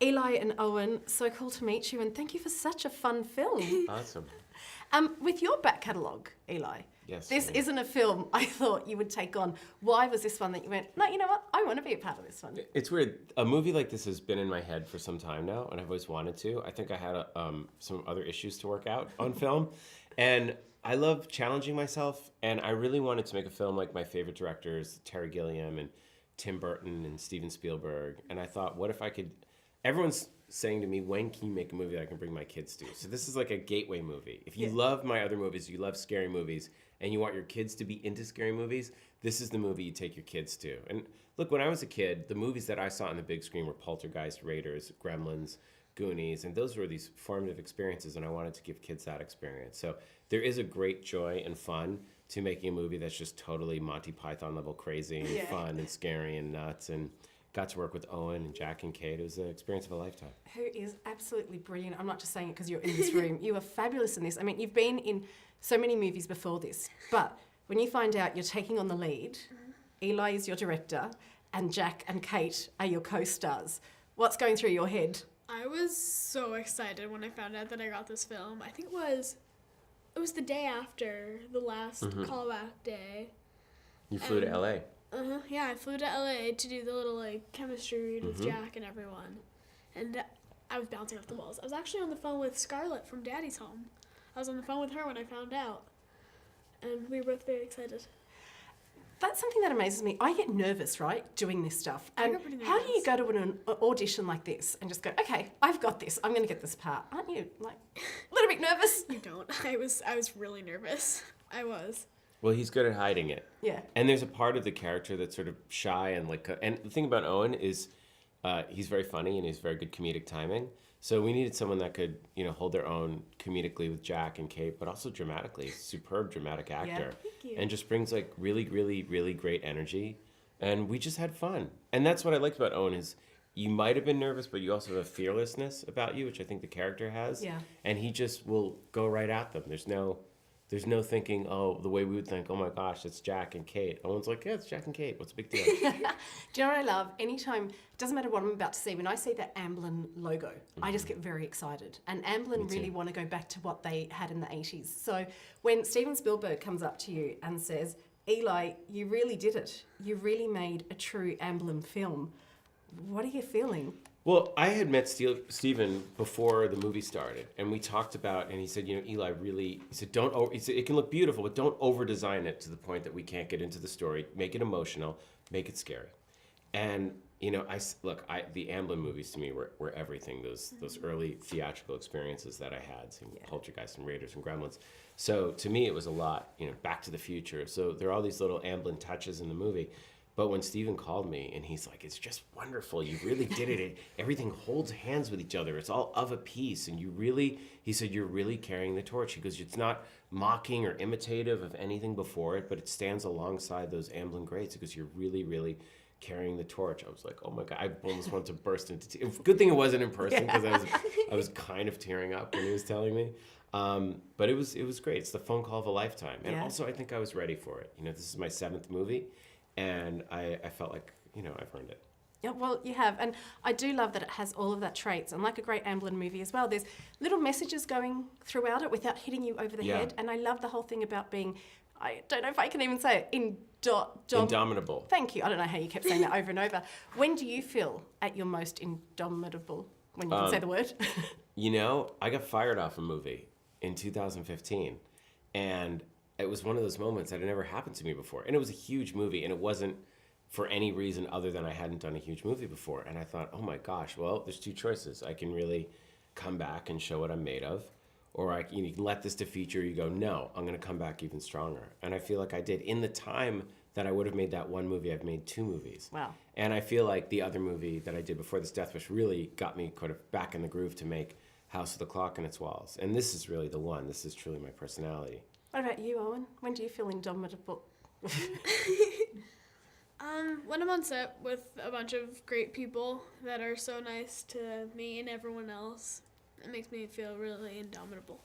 Eli and Owen, so cool to meet you, and thank you for such a fun film. Awesome. With your back catalogue, Eli, Yes. this isn't a film I thought you would take on. Why was this one that you went, no, you know what, I want to be a part of this one? It's weird. A movie like this has been in my head for some time now, and I've always wanted to. I think I had some other issues to work out on film, and I love challenging myself, and I really wanted to make a film like my favorite directors, Terry Gilliam and Tim Burton and Stephen Spielberg, and I thought, what if I could... Everyone's saying to me, when can you make a movie that I can bring my kids to? So this is like a gateway movie. If you love my other movies, you love scary movies, and you want your kids to be into scary movies, this is the movie you take your kids to. And look, when I was a kid, the movies that I saw on the big screen were Poltergeist, Raiders, Gremlins, Goonies, and those were these formative experiences, and I wanted to give kids that experience. So there is a great joy and fun to making a movie that's just totally Monty Python level crazy and fun and scary and nuts, and got to work with Owen and Jack and Cate. It was an experience of a lifetime. Who is absolutely brilliant. I'm not just saying it because you're in this room. You are fabulous in this. I mean, you've been in so many movies before this, but when you find out you're taking on the lead, Eli is your director, and Jack and Cate are your co-stars, what's going through your head? I was so excited when I found out that I got this film. I think it was the day after the last callback day. You flew to LA. Yeah, I flew to LA to do the little chemistry read with Jack and everyone. And I was bouncing off the walls. I was actually on the phone with Scarlett from Daddy's Home. I was on the phone with her when I found out. And we were both very excited. That's something that amazes me. I get nervous, right, doing this stuff. And got pretty how do you nervous. go to an audition like this and just go, okay, I've got this, I'm going to get this part? Aren't you, a little bit nervous? I don't. I was really nervous. I was. Well, he's good at hiding it. Yeah. And there's a part of the character that's sort of shy and and the thing about Owen is he's very funny and he's very good comedic timing. So we needed someone that could, hold their own comedically with Jack and Cate, but also dramatically. He's a superb dramatic actor. Thank you. And just brings really, really, really great energy. And we just had fun. And that's what I liked about Owen is you might have been nervous, but you also have a fearlessness about you, which I think the character has. Yeah. And he just will go right at them. There's no thinking, the way we would think, oh my gosh, it's Jack and Cate. Owen's like, yeah, it's Jack and Cate. What's the big deal? Do you know what I love? Anytime, it doesn't matter what I'm about to see, when I see that Amblin logo, I just get very excited. And Amblin really want to go back to what they had in the 80s. So when Stephen Spielberg comes up to you and says, Eli, you really did it. You really made a true Amblin film. What are you feeling? Well, I had met Stephen before the movie started, and we talked about, and he said, Eli, really, he said, it can look beautiful, but don't over-design it to the point that we can't get into the story. Make it emotional, make it scary. And, the Amblin movies to me were everything, those early theatrical experiences that I had, seeing Poltergeist and Raiders and Gremlins. So to me, it was a lot, Back to the Future. So there are all these little Amblin touches in the movie. But when Stephen called me and he's like, it's just wonderful. You really did it. Everything holds hands with each other. It's all of a piece. And he said, you're really carrying the torch. He goes, it's not mocking or imitative of anything before it, but it stands alongside those Amblin greats. He goes, you're really, really carrying the torch. I was like, oh my God, I almost wanted to burst into tears. Good thing it wasn't in person because I was kind of tearing up when he was telling me. But it was great. It's the phone call of a lifetime. And also I think I was ready for it. This is my 7th movie. And I felt like, I've earned it. Yeah, well, you have. And I do love that it has all of that traits. And like a great Amblin movie as well, there's little messages going throughout it without hitting you over the head. And I love the whole thing about being, I don't know if I can even say it, indomitable. Thank you. I don't know how you kept saying that over and over. When do you feel at your most indomitable, when you can say the word? I got fired off a movie in 2015. And it was one of those moments that had never happened to me before. And it was a huge movie, and it wasn't for any reason other than I hadn't done a huge movie before. And I thought, oh my gosh, well, there's 2 choices. I can really come back and show what I'm made of, or you can let this defeat you, or you go, no, I'm going to come back even stronger. And I feel like I did. In the time that I would have made that one movie, I've made 2 movies. Wow. And I feel like the other movie that I did before this, Death Wish, really got me kind of back in the groove to make House of the Clock and its Walls. And this is really the one. This is truly my personality. What about you, Owen? When do you feel indomitable? When I'm on set with a bunch of great people that are so nice to me and everyone else, it makes me feel really indomitable.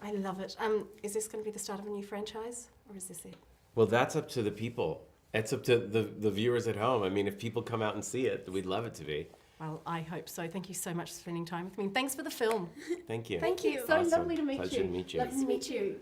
I love it. Is this going to be the start of a new franchise, or is this it? Well, that's up to the people. It's up to the viewers at home. I mean, if people come out and see it, we'd love it to be. Well, I hope so. Thank you so much for spending time with me. Thanks for the film. Thank you. Thank you. So Awesome. lovely to meet Pleasure you. to meet you. Lovely to meet you.